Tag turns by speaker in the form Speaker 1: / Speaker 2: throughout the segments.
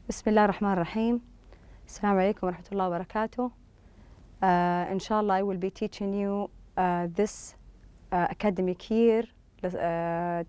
Speaker 1: بسم الله الرحمن الرحيم. السلام عليكم ورحمة الله وبركاته. Inshallah, I will be teaching you this academic year,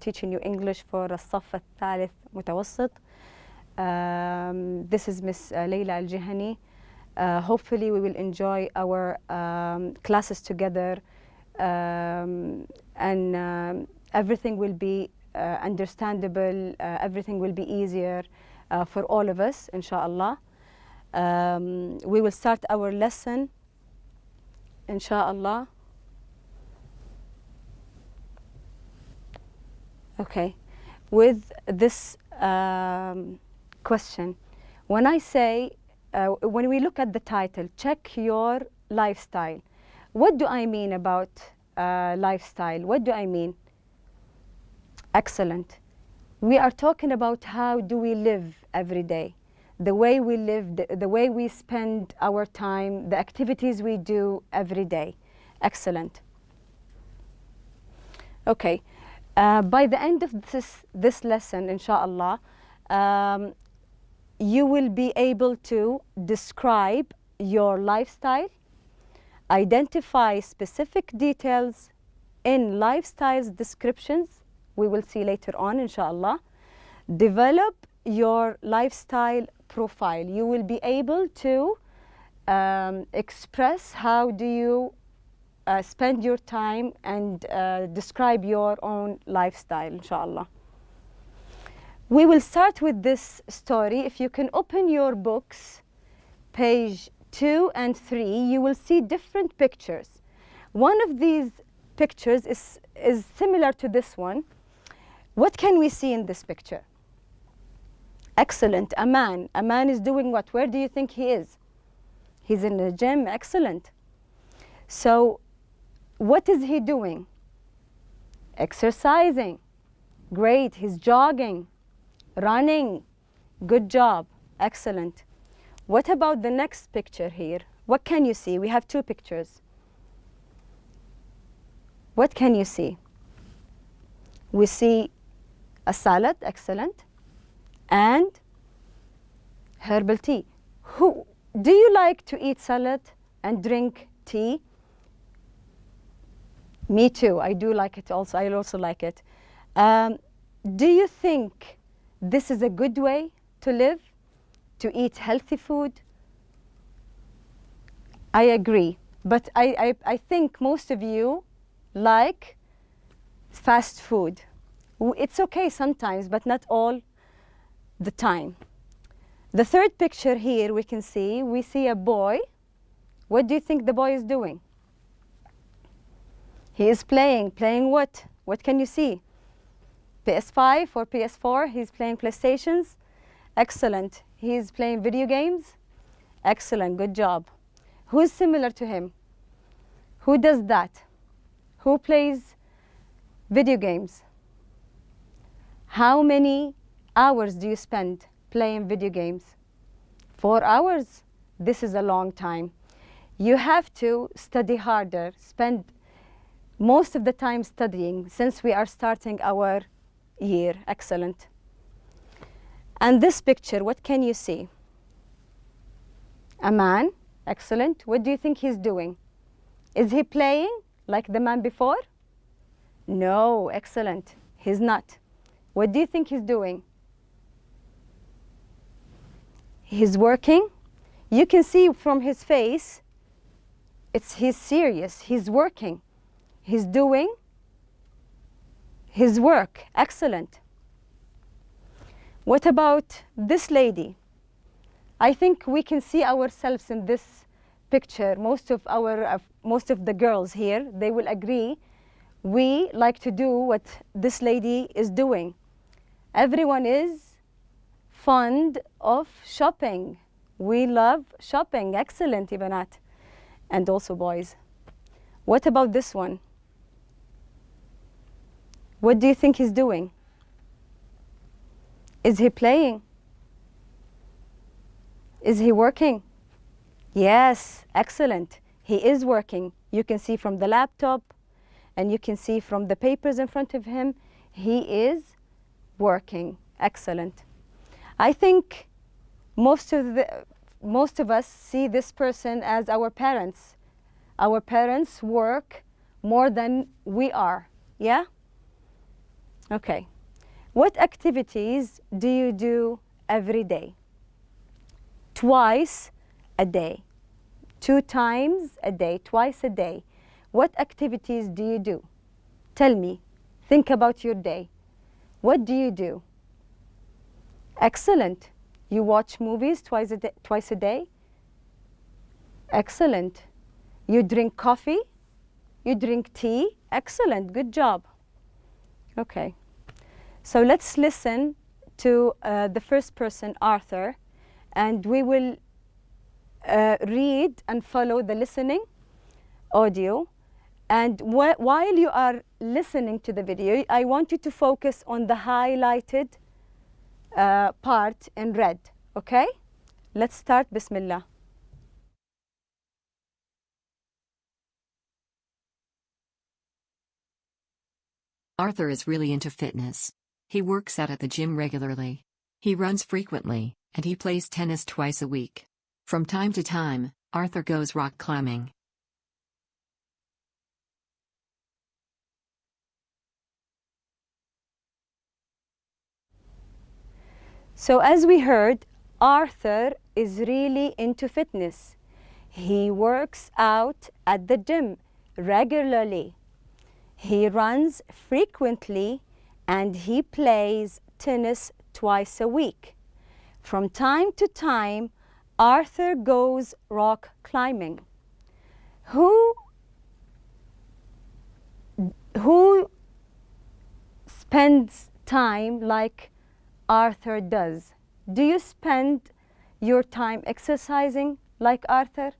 Speaker 1: teaching you English for الصف الثالث متوسط. This is Miss Leila Al-Jihani. Hopefully we will enjoy our classes together and everything will be understandable, everything will be easier for all of us, inshallah. We will start our lesson, inshallah. Okay, with this question. When I say, when we look at the title, check your lifestyle, what do I mean about lifestyle? What do I mean? Excellent. We are talking about how do we live every day, the way we live, the way we spend our time, the activities we do every day. Excellent. Okay. By the end of this lesson, inshallah, you will be able to describe your lifestyle, identify specific details in lifestyles descriptions. We will see later on, inshallah. Develop your lifestyle profile. You will be able to express how do you spend your time and describe your own lifestyle, inshallah. We will start with this story. If you can open your books, page 2 and 3, you will see different pictures. One of these pictures is similar to this one. What can we see in this picture? Excellent. A man. A man is doing what? Where do you think he is? He's in the gym. Excellent. So, what is he doing? Exercising. Great. He's jogging, running. Good job. Excellent. What about the next picture here? What can you see? We have two pictures. What can you see? We see a salad. Excellent. And herbal tea. Do you like to eat salad and drink tea? Me too. I do like it also. I also like it. Do you think this is a good way to live? To eat healthy food? I agree. But I think most of you like fast food. It's okay sometimes, but not all the time. The third picture here we see a boy. What do you think the boy is doing? He is playing. Playing what? What can you see? PS5 or PS4? He's playing PlayStations. Excellent. He's playing video games. Excellent. Good job. Who's similar to him? Who does that? Who plays video games? How many hours do you spend playing video games? 4 hours? This is a long time. You have to study harder, spend most of the time studying since we are starting our year. Excellent. And this picture, what can you see? A man. Excellent. What do you think he's doing? Is he playing like the man before? No. Excellent. He's not. What do you think he's doing? He's working. You can see from his face, he's serious. He's working. He's doing his work. Excellent. What about this lady? I think we can see ourselves in this picture. Most of the girls here, they will agree. We like to do what this lady is doing. Everyone is fond of shopping. We love shopping. Excellent, Ibanat. And also boys. What about this one? What do you think he's doing? Is he playing? Is he working? Yes, excellent. He is working. You can see from the laptop and you can see from the papers in front of him, he is working. Excellent. I think most of us see this person as our parents. Our parents work more than we are. Yeah? Okay. What activities do you do every day? Twice a day. 2 times a day, twice a day. What activities do you do? Tell me. Think about your day. What do you do? Excellent. You watch movies twice a day? Excellent. You drink coffee? You drink tea? Excellent. Good job. Okay. So let's listen to the first person, Arthur, and we will read and follow the listening audio. And while you are listening to the video, I want you to focus on the highlighted part in red. Okay? Let's start. Bismillah.
Speaker 2: Arthur is really into fitness. He works out at the gym regularly. He runs frequently, and he plays tennis twice a week. From time to time, Arthur goes rock climbing.
Speaker 1: So as we heard, Arthur is really into fitness. He works out at the gym regularly. He runs frequently and he plays tennis twice a week. From time to time, Arthur goes rock climbing. Who spends time like Arthur does? Do you spend your time exercising like Arthur?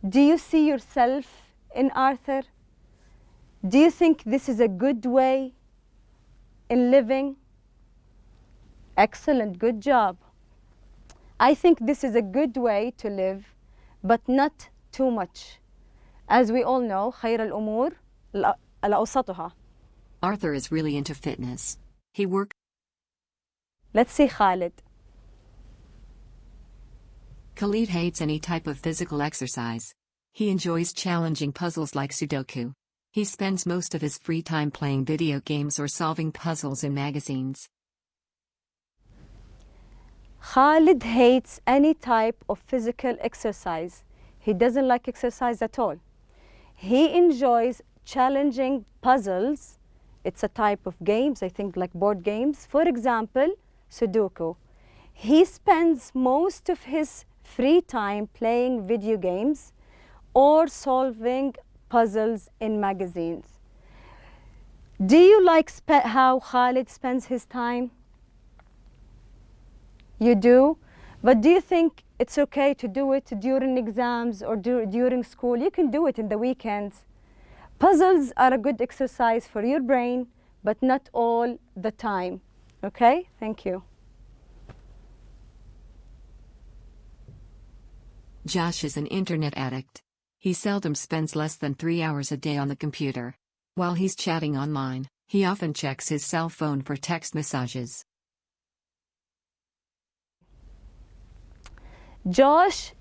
Speaker 1: Do you see yourself in Arthur? Do you think this is a good way in living? Excellent, good job. I think this is a good way to live, but not too much. As we all know, خير الأمور الأوسطها.
Speaker 2: Arthur is really into fitness. He works.
Speaker 1: Let's see Khalid.
Speaker 2: Khalid hates any type of physical exercise. He enjoys challenging puzzles like Sudoku. He spends most of his free time playing video games or solving puzzles in magazines.
Speaker 1: Khalid hates any type of physical exercise. He doesn't like exercise at all. He enjoys challenging puzzles. It's a type of games, I think, like board games. For example, Sudoku. He spends most of his free time playing video games or solving puzzles in magazines. Do you like how Khalid spends his time? You do? But do you think it's okay to do it during exams or during school? You can do it in the weekends. Puzzles are a good exercise for your brain, but not all the time. Okay? Thank you.
Speaker 2: Josh is an internet addict. He seldom spends less than 3 hours a day on the computer. While he's chatting online, he often checks his cell phone for text messages.
Speaker 1: Josh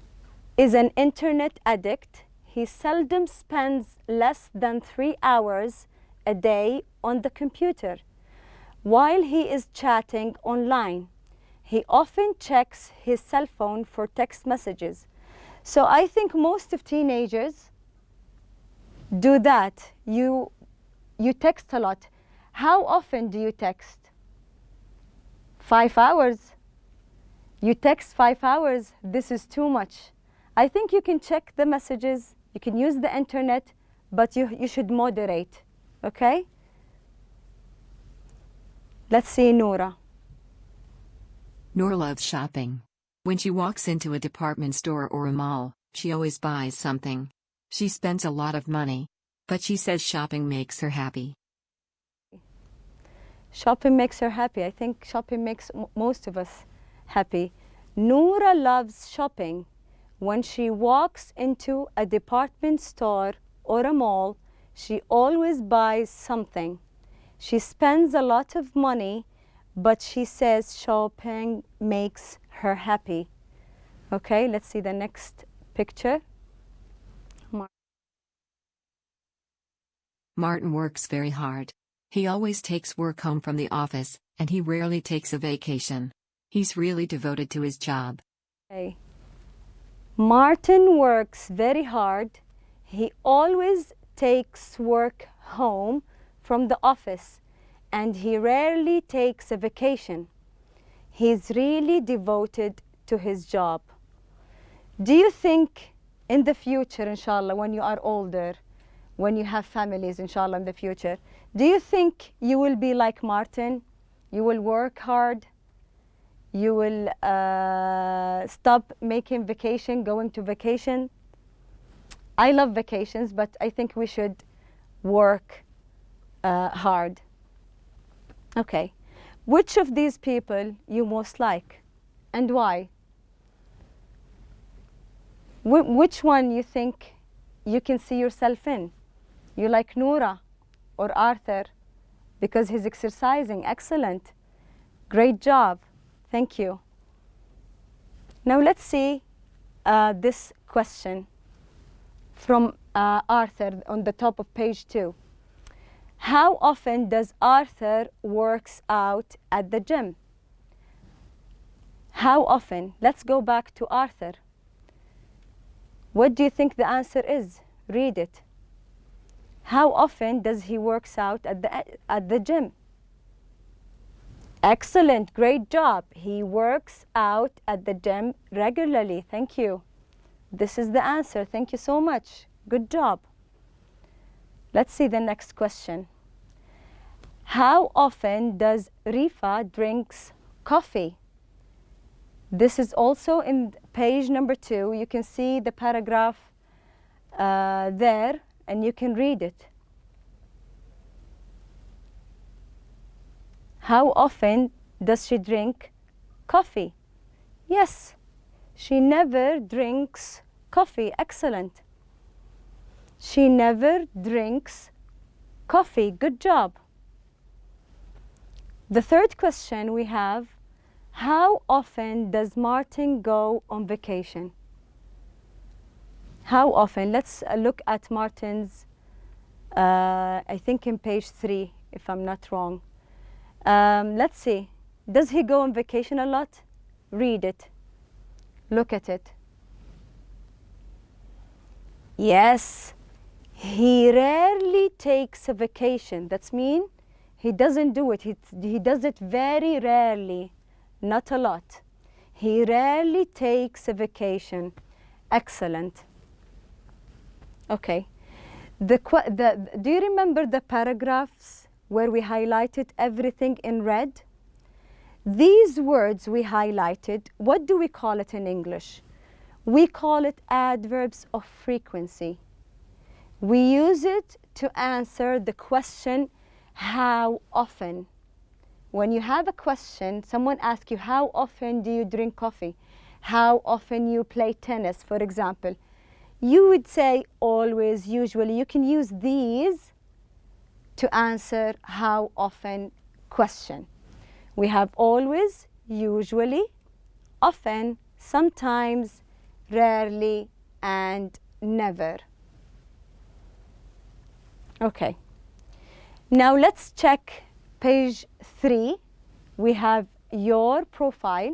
Speaker 1: is an internet addict. He seldom spends less than 3 hours a day on the computer. While he is chatting online, he often checks his cell phone for text messages. So I think most of teenagers do that. You text a lot. How often do you text? 5 hours. You text 5 hours. This is too much. I think you can check the messages. You can use the internet, but you should moderate. Okay? Let's see Noura.
Speaker 2: Noor loves shopping. When she walks into a department store or a mall, she always buys something. She spends a lot of money, but she says shopping makes her happy.
Speaker 1: Shopping makes her happy. I think shopping makes most of us happy. Noura loves shopping. When she walks into a department store or a mall, she always buys something. She spends a lot of money, but she says shopping makes her happy. Okay, let's see the next picture.
Speaker 2: Martin works very hard. He always takes work home from the office, and he rarely takes a vacation. He's really devoted to his job.
Speaker 1: Okay. Martin works very hard. He always takes work home from the office, and he rarely takes a vacation. He's really devoted to his job. Do you think in the future, inshallah, when you are older, when you have families, inshallah, in the future, do you think you will be like Martin? You will work hard? You will stop making vacation, going to vacation? I love vacations, but I think we should work hard. Okay. Which of these people you most like and why? Which one you think you can see yourself in? You like Noura or Arthur because he's exercising. Excellent. Great job. Thank you. Now let's see this question from Arthur on the top of page 2. How often does Arthur works out at the gym? How often? Let's go back to Arthur. What do you think the answer is? Read it. How often does he works out at the gym? Excellent, great job. He works out at the gym regularly. Thank you. This is the answer. Thank you so much. Good job. Let's see the next question. How often does Rifa drinks coffee? This is also in page number 2. You can see the paragraph there, and you can read it. How often does she drink coffee? Yes, she never drinks coffee. Excellent. She never drinks coffee. Good job. The third question we have, how often does Martin go on vacation? How often? Let's look at Martin's, I think in page 3, if I'm not wrong. Let's see. Does he go on vacation a lot? Read it. Look at it. Yes, he rarely takes a vacation. That's mean he doesn't do it. He does it very rarely, not a lot. He rarely takes a vacation. Excellent. Okay. Do you remember the paragraphs where we highlighted everything in red? These words we highlighted, what do we call it in English? We call it adverbs of frequency. We use it to answer the question, how often? When you have a question, someone asks you, how often do you drink coffee? How often you play tennis, for example? You would say always, usually. You can use these to answer how often question. We have always, usually, often, sometimes, rarely, and never. Okay. Now let's check page 3. We have your profile.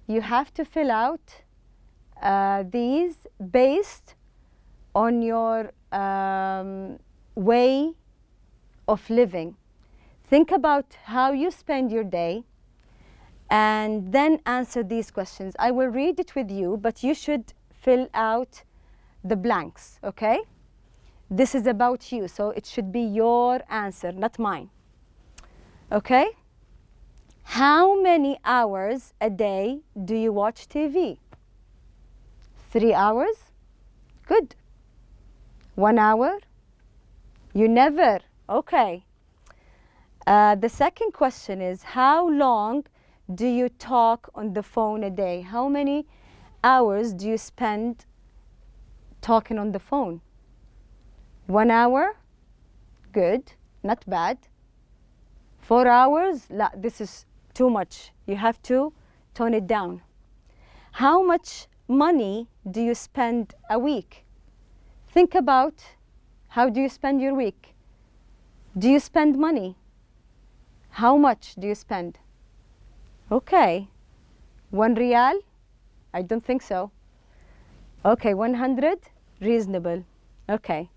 Speaker 1: You have to fill out these based on your way of living. Think about how you spend your day and then answer these questions. I will read it with you, but you should fill out the blanks, okay? This is about you, so it should be your answer, not mine. Okay? How many hours a day do you watch TV? 3 hours? Good. 1 hour? You never. Okay. The second question is, how long do you talk on the phone a day? How many hours do you spend talking on the phone? 1 hour? Good. Not bad. 4 hours? La, this is too much. You have to tone it down. How much money do you spend a week? Think about how do you spend your week? Do you spend money? How much do you spend? Okay. 1 riyal? I don't think so. Okay, 100? Reasonable. Okay.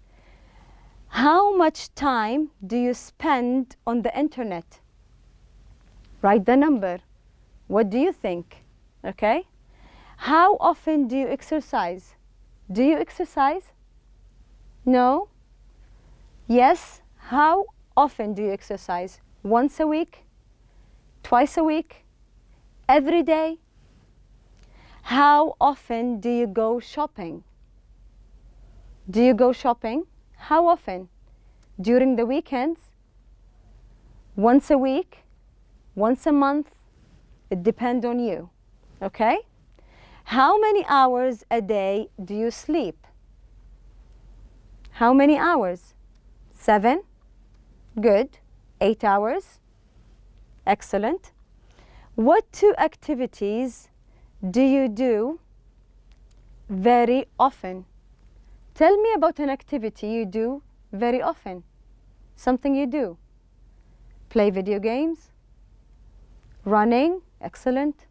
Speaker 1: How much time do you spend on the internet? Write the number. What do you think? Okay. How often do you exercise? Do you exercise? No? Yes? How often do you exercise? Once a week? Twice a week? Every day? How often do you go shopping? Do you go shopping? How often? During the weekends? Once a week? Once a month? It depends on you. Okay? How many hours a day do you sleep? How many hours? 7? Good. 8 hours? Excellent. What 2 activities do you do very often? Tell me about an activity you do very often. Something you do. Play video games? Running? Excellent.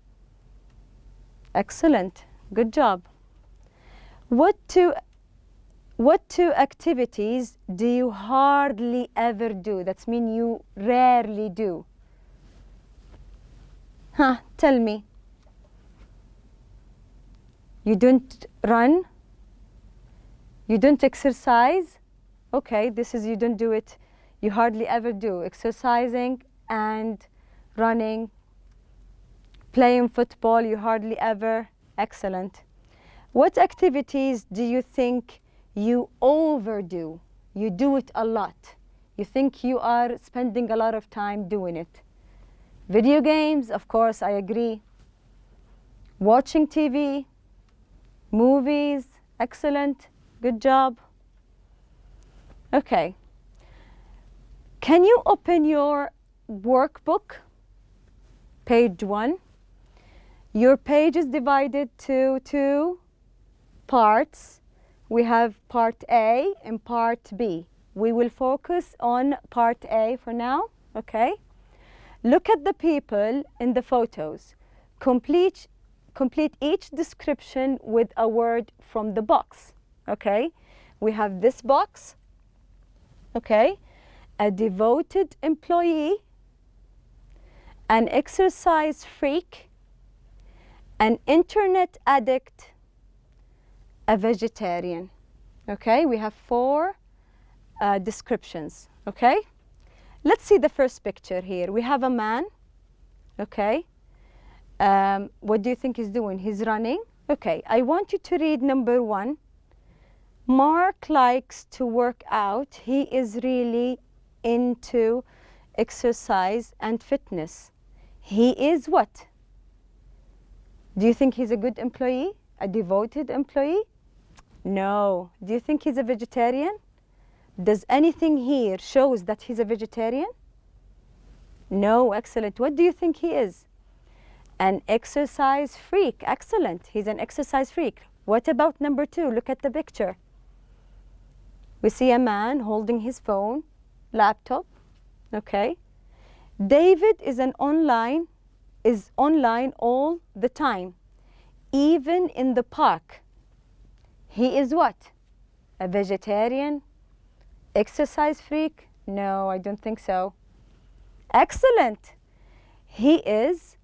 Speaker 1: Excellent. Good job. What two activities do you hardly ever do? That's mean you rarely do. Tell me. You don't run? You don't exercise? Okay, this is you don't do it. You hardly ever do. Exercising and running. Playing football, you hardly ever. Excellent. What activities do you think you overdo? You do it a lot. You think you are spending a lot of time doing it. Video games, of course, I agree. Watching TV, movies, excellent. Good job. Okay. Can you open your workbook? Page 1. Your page is divided to 2 parts. We have part A and part B. We will focus on part A for now, okay? Look at the people in the photos. Complete each description with a word from the box, okay? We have this box, okay? A devoted employee, an exercise freak, an internet addict, a vegetarian. Okay, we have 4 descriptions. Okay, let's see the first picture here. We have a man. Okay, what do you think he's doing? He's running. Okay, I want you to read number 1. Mark likes to work out. He is really into exercise and fitness. He is what? Do you think he's a good employee? A devoted employee? No. Do you think he's a vegetarian? Does anything here shows that he's a vegetarian? No. Excellent. What do you think he is? An exercise freak. Excellent. He's an exercise freak. What about number 2? Look at the picture. We see a man holding his phone, laptop. Okay. David is online all the time, even in the park. He is what? A vegetarian? Exercise freak? No, I don't think so. Excellent. He is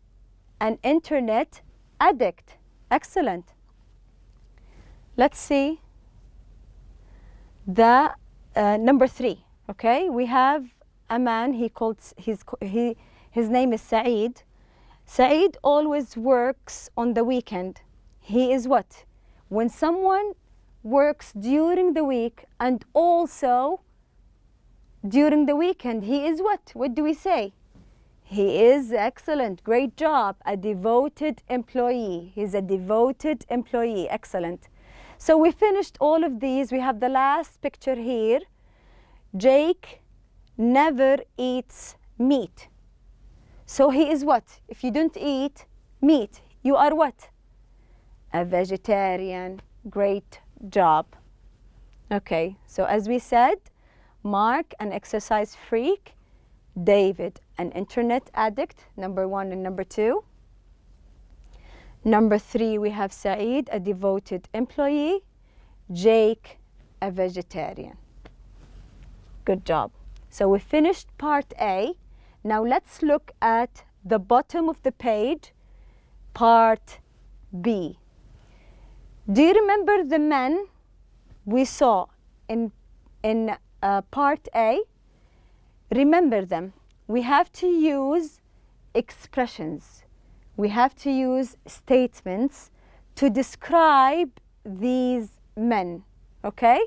Speaker 1: an internet addict. Excellent. Let's see the number 3. Okay, we have a man. His name is Saeed. Saeed always works on the weekend. He is what? When someone works during the week and also during the weekend, he is what? What do we say? He is excellent. Great job. A devoted employee. He's a devoted employee. Excellent. So we finished all of these. We have the last picture here. Jake never eats meat. So he is what? If you don't eat meat, you are what? a vegetarian. Great job. Okay, so as we said, Mark, an exercise freak. David, an internet addict, number 1 and number 2. Number 3, we have Saeed, a devoted employee. Jake, a vegetarian. Good job. So we finished part A. Now let's look at the bottom of the page, part B. Do you remember the men we saw in part A? Remember them. We have to use expressions. We have to use statements to describe these men, okay?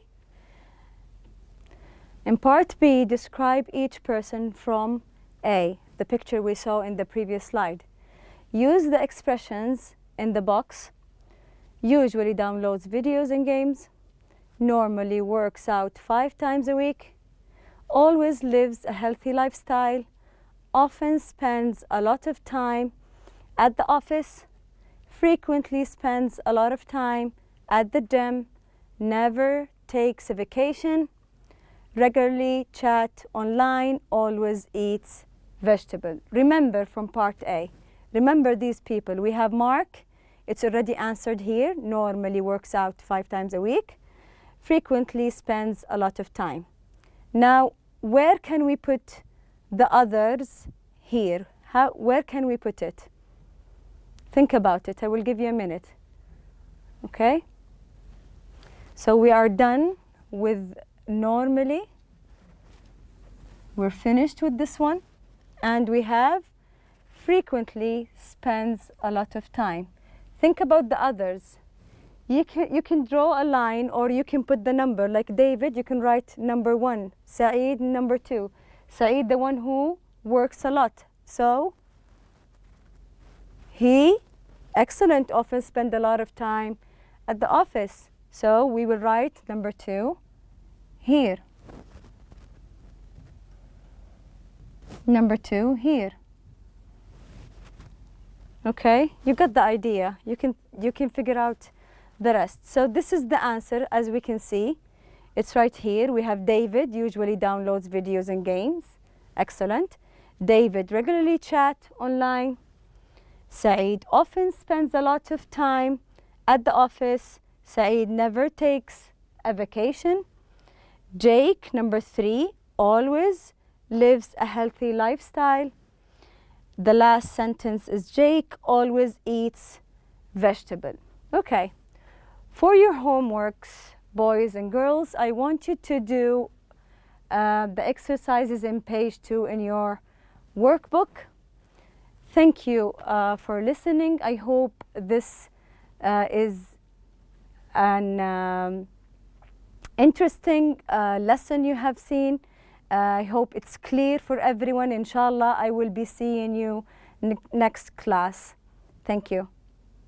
Speaker 1: In part B, describe each person from A, the picture we saw in the previous slide. Use the expressions in the box. Usually downloads videos and games. Normally works out 5 times a week. Always lives a healthy lifestyle. Often spends a lot of time at the office. Frequently spends a lot of time at the gym. Never takes a vacation. Regularly chat online. Always eats vegetable. Remember from part A. Remember these people. We have Mark. It's already answered here. Normally works out 5 times a week. Frequently spends a lot of time. Now, where can we put the others here? Where can we put it? Think about it. I will give you a minute. Okay? So we are done with normally. We're finished with this one. And we have frequently spends a lot of time. Think about the others. You can draw a line, or you can put the number. Like David, you can write number 1. Saeed, number 2. Saeed, the one who works a lot. So he, excellent, often spend a lot of time at the office. So we will write number 2 here. Number 2 here. Okay, you got the idea. You can figure out the rest. So this is the answer, as we can see. It's right here. We have David, usually downloads videos and games. Excellent. David regularly chat online. Saeed often spends a lot of time at the office. Saeed never takes a vacation. Jake, number 3, always lives a healthy lifestyle. The last sentence is Jake always eats vegetable. Okay. For your homeworks, boys and girls, I want you to do the exercises in page 2 in your workbook. Thank you for listening. I hope this is an interesting lesson you have seen. I hope it's clear for everyone. Inshallah, I will be seeing you next class. Thank you.